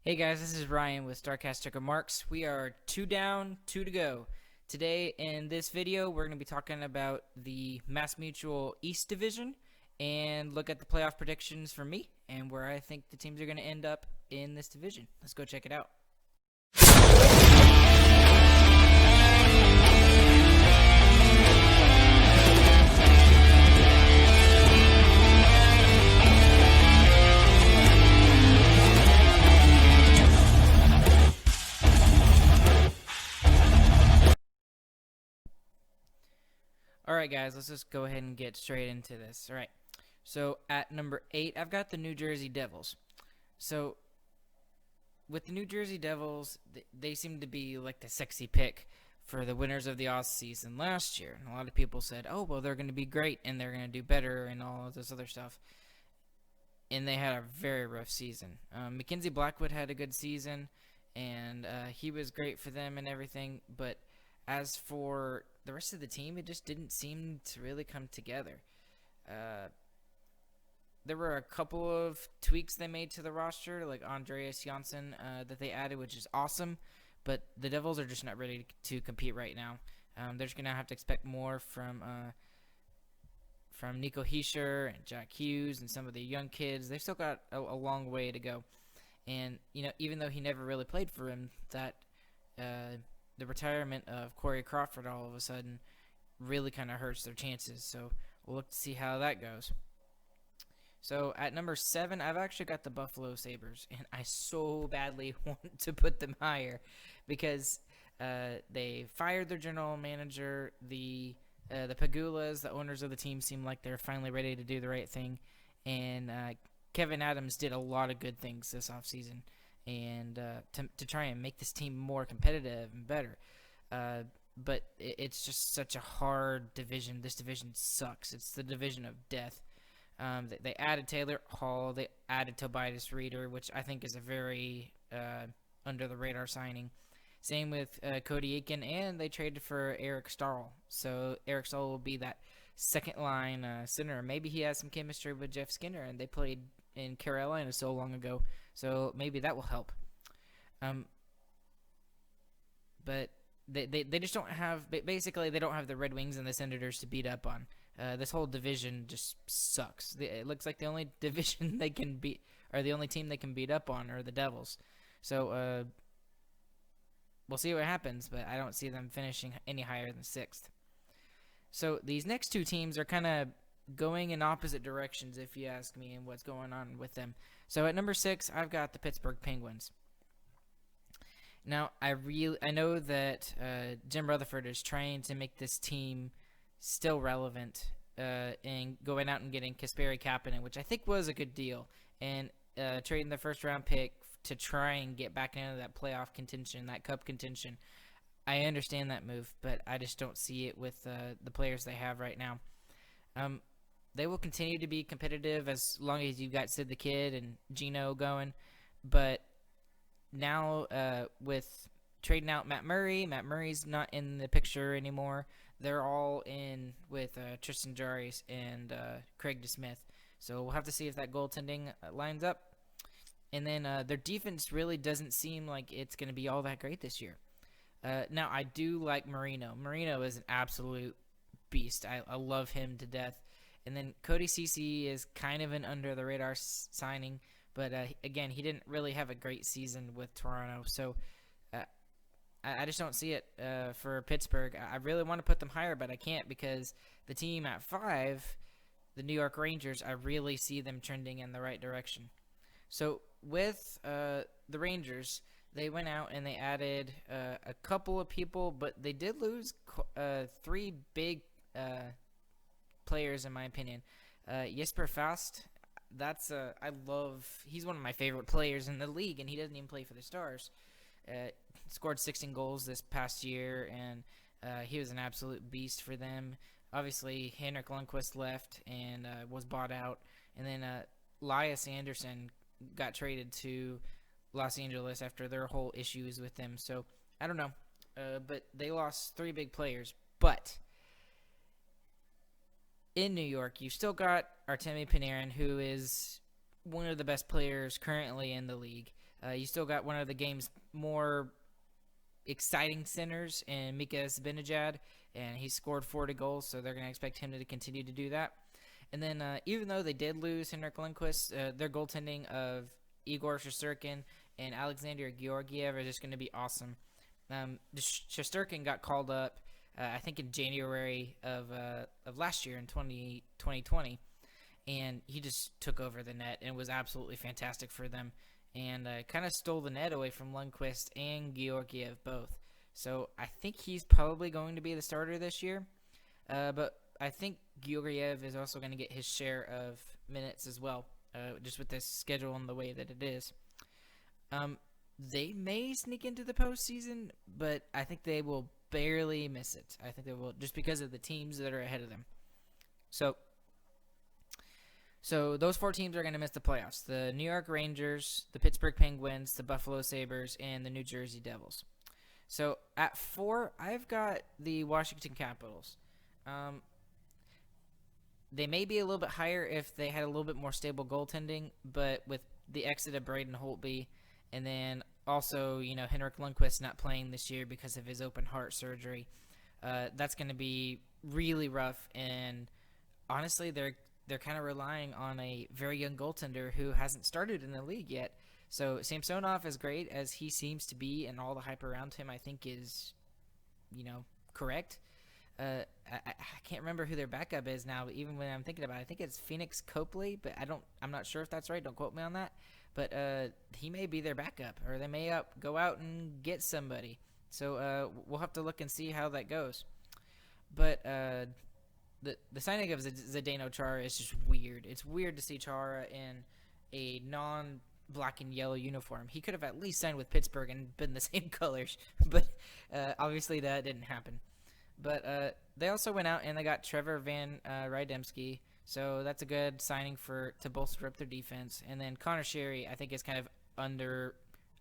Hey guys, this is Ryan with StarCast Remarks. We are 2 down, 2 to go. Today in this video, we're going to be talking about the MassMutual East Division and look at the playoff predictions for me and where I think the teams are going to end up in this division. Let's go check it out. Alright guys, let's just go ahead and get straight into this. Alright, so at number 8, I've got the New Jersey Devils. So with the New Jersey Devils, they seem to be like the sexy pick for the winners of the offseason last year. And a lot of people said, oh, well, they're going to be great and they're going to do better and all of this other stuff. And they had a very rough season. Mackenzie Blackwood had a good season, and he was great for them and everything. But as for the rest of the team, it just didn't seem to really come together. There were a couple of tweaks they made to the roster, like Andreas Janssen that they added, which is awesome. But the Devils are just not ready to compete right now. They're just going to have to expect more from Nico Hischier and Jack Hughes and some of the young kids. They've still got a long way to go. And, you know, even though he never really played for him, that the retirement of Corey Crawford all of a sudden really kind of hurts their chances. So we'll look to see how that goes. So at number 7, I've actually got the Buffalo Sabres, and I so badly want to put them higher because they fired their general manager. The Pagulas, the owners of the team, seem like they're finally ready to do the right thing, and Kevin Adams did a lot of good things this offseason and to try and make this team more competitive and better. But it's just such a hard division. This division sucks. It's the division of death. They added Taylor Hall. They added Tobias Reeder, which I think is a very under-the-radar signing. Same with Cody Aiken, and they traded for Eric Stahl. So Eric Stahl will be that second-line center. Maybe he has some chemistry with Jeff Skinner, and they played in Carolina so long ago. So maybe that will help. But they just don't have – basically they don't have the Red Wings and the Senators to beat up on. This whole division just sucks. It looks like the only division they can beat, or the only team they can beat up on, are the Devils. So we'll see what happens, but I don't see them finishing any higher than 6th. So these next two teams are kind of going in opposite directions, if you ask me, and what's going on with them. So at number 6, I've got the Pittsburgh Penguins. Now I know that Jim Rutherford is trying to make this team still relevant and going out and getting Kasperi Kapanen, which I think was a good deal, and trading the first-round pick to try and get back into that playoff contention, that cup contention. I understand that move, but I just don't see it with the players they have right now. They will continue to be competitive as long as you've got Sid the Kid and Gino going, but now with trading out Matt Murray's not in the picture anymore. They're all in with Tristan Jarry and Craig DeSmith. So we'll have to see if that goaltending lines up. And then their defense really doesn't seem like it's going to be all that great this year. Now, I do like Marino. Marino is an absolute beast. I love him to death. And then Cody Ceci is kind of an under-the-radar signing. But, again, he didn't really have a great season with Toronto. So I just don't see it for Pittsburgh. I really want to put them higher, but I can't because the team at 5, the New York Rangers, I really see them trending in the right direction. So with the Rangers, they went out and they added a couple of people, but they did lose 3 big players, in my opinion. Jesper Fast, he's one of my favorite players in the league, and he doesn't even play for the Stars. Scored 16 goals this past year, and he was an absolute beast for them. Obviously, Henrik Lundqvist left and was bought out, and then Elias Anderson got traded to Los Angeles after their whole issues with them. So I don't know, but they lost 3 big players. But in New York, you've still got Artemi Panarin, who is one of the best players currently in the league. You still got one of the game's more exciting centers in Mika Zibanejad, and he scored 40 goals, so they're going to expect him to continue to do that. And then even though they did lose Henrik Lundqvist, their goaltending of Igor Shesterkin and Alexander Georgiev is just going to be awesome. Shesterkin got called up, I think, in January of last year in 2020, and he just took over the net and was absolutely fantastic for them, and kind of stole the net away from Lundqvist and Georgiev both. So I think he's probably going to be the starter this year, but I think Georgiev is also going to get his share of minutes as well, just with this schedule and the way that it is. They may sneak into the postseason, but I think they will barely miss it. I think they will, just because of the teams that are ahead of them. So those 4 teams are going to miss the playoffs: the New York Rangers, the Pittsburgh Penguins, the Buffalo Sabres, and the New Jersey Devils. So at 4, I've got the Washington Capitals. They may be a little bit higher if they had a little bit more stable goaltending, but with the exit of Braden Holtby, and then also, Henrik Lundqvist not playing this year because of his open heart surgery, that's going to be really rough. And honestly, they're kind of relying on a very young goaltender who hasn't started in the league yet. So Samsonov, as great as he seems to be, and all the hype around him, I think is, correct. I can't remember who their backup is now, but even when I'm thinking about it, I think it's Phoenix Copley, but I'm not sure if that's right. Don't quote me on that. But he may be their backup, or they may go out and get somebody. So we'll have to look and see how that goes. But the signing of Zdeno Chara is just weird. It's weird to see Chara in a non-black and yellow uniform. He could have at least signed with Pittsburgh and been the same colors, but obviously that didn't happen. But they also went out and they got Trevor Van Rydemski, so that's a good signing to bolster up their defense. And then Connor Sherry, I think, is kind of under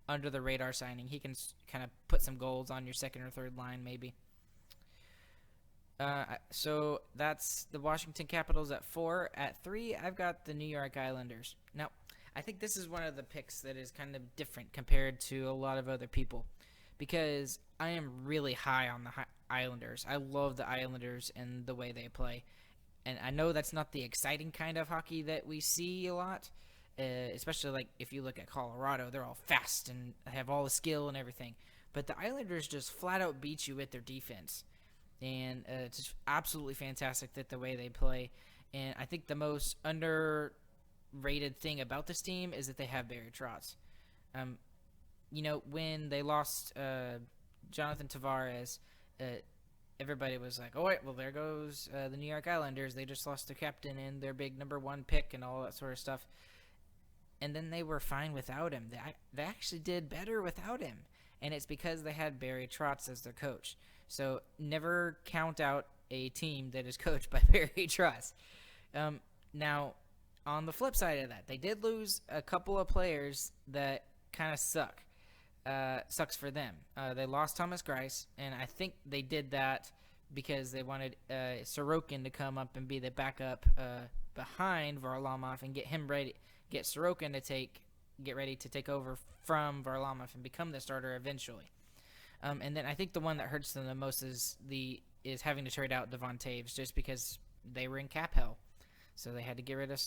the radar signing. He can kind of put some goals on your second or third line, maybe. So that's the Washington Capitals at 4. At 3, I've got the New York Islanders. Now, I think this is one of the picks that is kind of different compared to a lot of other people, because I am really high on the Islanders. I love the Islanders and the way they play. And I know that's not the exciting kind of hockey that we see a lot, especially like if you look at Colorado. They're all fast and have all the skill and everything. But the Islanders just flat out beat you with their defense. And it's just absolutely fantastic that the way they play. And I think the most underrated thing about this team is that they have Barry Trotz. When they lost Jonathan Tavares, everybody was like, oh, wait, well, there goes the New York Islanders. They just lost their captain and their big number 1 pick and all that sort of stuff. And then they were fine without him. They actually did better without him. And it's because they had Barry Trotz as their coach. So never count out a team that is coached by Barry Trotz. Now, on the flip side of that, they did lose a couple of players that kind of suck. Sucks for them. They lost Thomas Greiss, and I think they did that because they wanted Sorokin to come up and be the backup behind Varlamov and get Sorokin to get ready to take over from Varlamov and become the starter eventually. And then I think the one that hurts them the most is having to trade out Devon Taves, just because they were in cap hell. So they had to get rid of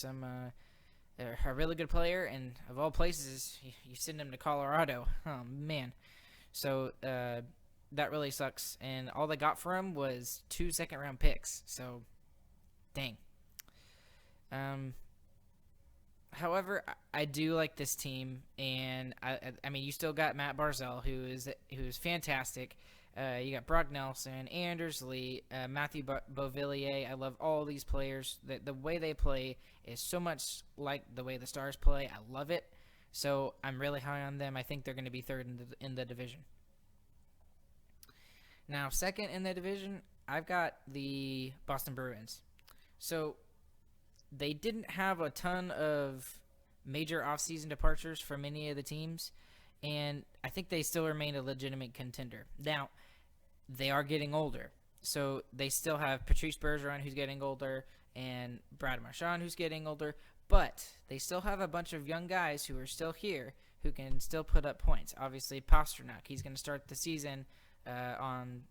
a really good player, and of all places, you send him to Colorado. Oh, man. So that really sucks. And all they got for him was 2 second-round picks. So, dang. However, I do like this team, and I mean, you still got Matt Barzal, who's fantastic. You got Brock Nelson, Anders Lee, Matthew Beauvillier. I love all these players. The way they play is so much like the way the Stars play. I love it. So I'm really high on them. I think they're going to be third in the division. Now, second in the division, I've got the Boston Bruins. So they didn't have a ton of major offseason departures from any of the teams, and I think they still remain a legitimate contender. Now, they are getting older, so they still have Patrice Bergeron, who's getting older, and Brad Marchand, who's getting older, but they still have a bunch of young guys who are still here who can still put up points. Obviously, Pastrnak, he's going to start the season on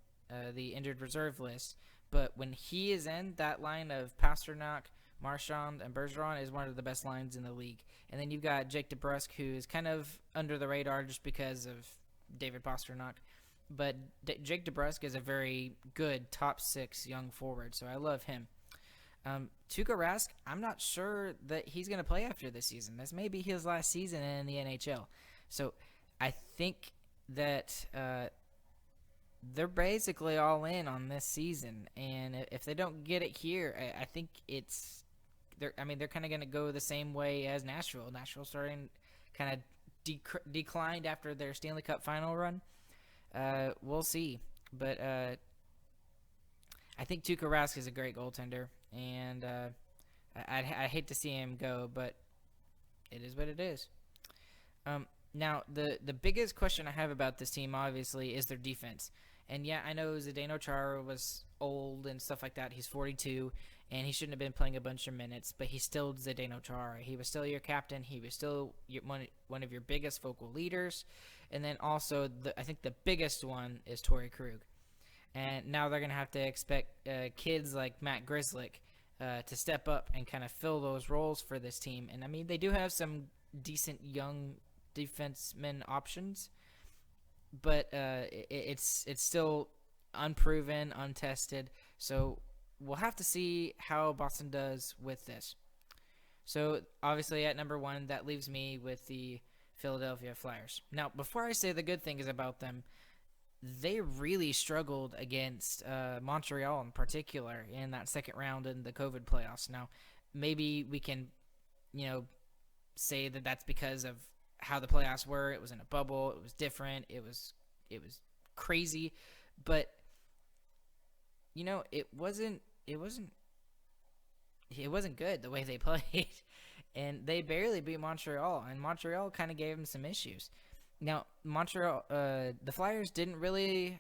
the injured reserve list. But when he is in, that line of Pastrnak, Marchand, and Bergeron is one of the best lines in the league. And then you've got Jake DeBrusk, who is kind of under the radar just because of David Pastrnak. But Jake DeBrusk is a very good top 6 young forward, so I love him. Tuukka Rask, I'm not sure that he's going to play after this season. This may be his last season in the NHL. So I think that they're basically all in on this season. And if they don't get it here, I think they're kind of going to go the same way as Nashville. Nashville starting kind of declined after their Stanley Cup final run. We'll see. But I think Tuukka Rask is a great goaltender. And I hate to see him go, but it is what it is. Now, the biggest question I have about this team, obviously, is their defense. And, yeah, I know Zdeno Chara was old and stuff like that. He's 42, and he shouldn't have been playing a bunch of minutes, but he's still Zdeno Chara. He was still your captain. He was still one of your biggest focal leaders. And then also, I think the biggest one is Torrey Krug. And now they're going to have to expect kids like Matt Grzelcyk to step up and kind of fill those roles for this team. And, I mean, they do have some decent young defenseman options, but it's still unproven, untested. So we'll have to see how Boston does with this. So, obviously, at number 1, that leaves me with the Philadelphia Flyers. Now, before I say the good things about them, they really struggled against Montreal in particular in that second round in the COVID playoffs. Now, maybe we can, say that that's because of how the playoffs were. It was in a bubble. It was different. It was crazy, but it wasn't good the way they played, and they barely beat Montreal, and Montreal kind of gave them some issues. Now, Montreal, the Flyers didn't really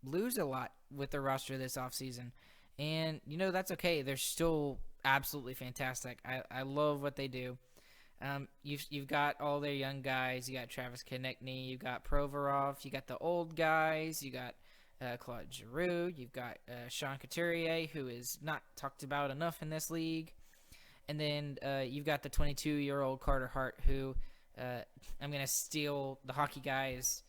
lose a lot with their roster this offseason. And, that's okay. They're still absolutely fantastic. I love what they do. You've got all their young guys. You got Travis Konechny. You got Provorov. You got the old guys. You got Claude Giroux. You've got Sean Couturier, who is not talked about enough in this league. And then you've got the 22-year-old Carter Hart, who I'm going to steal the hockey guys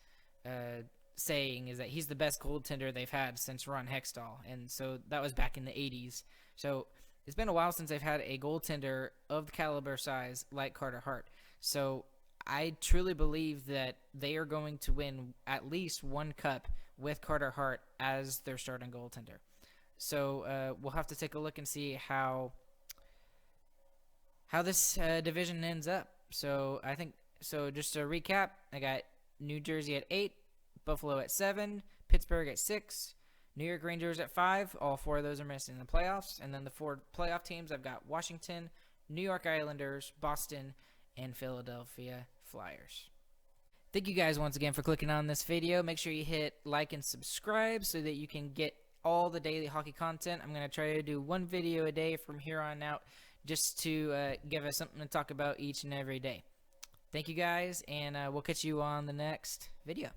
saying is that he's the best goaltender they've had since Ron Hextall. And so that was back in the 80s. So it's been a while since they've had a goaltender of the caliber size like Carter Hart. So I truly believe that they are going to win at least one cup with Carter Hart as their starting goaltender. So we'll have to take a look and see how this division ends up. So just to recap, I got New Jersey at 8, Buffalo at 7, Pittsburgh at 6, New York Rangers at 5. All 4 of those are missing in the playoffs. And then the 4 playoff teams, I've got Washington, New York Islanders, Boston, and Philadelphia Flyers. Thank you guys once again for clicking on this video. Make sure you hit like and subscribe so that you can get all the daily hockey content. I'm going to try to do 1 video a day from here on out, just to give us something to talk about each and every day. Thank you guys, and we'll catch you on the next video.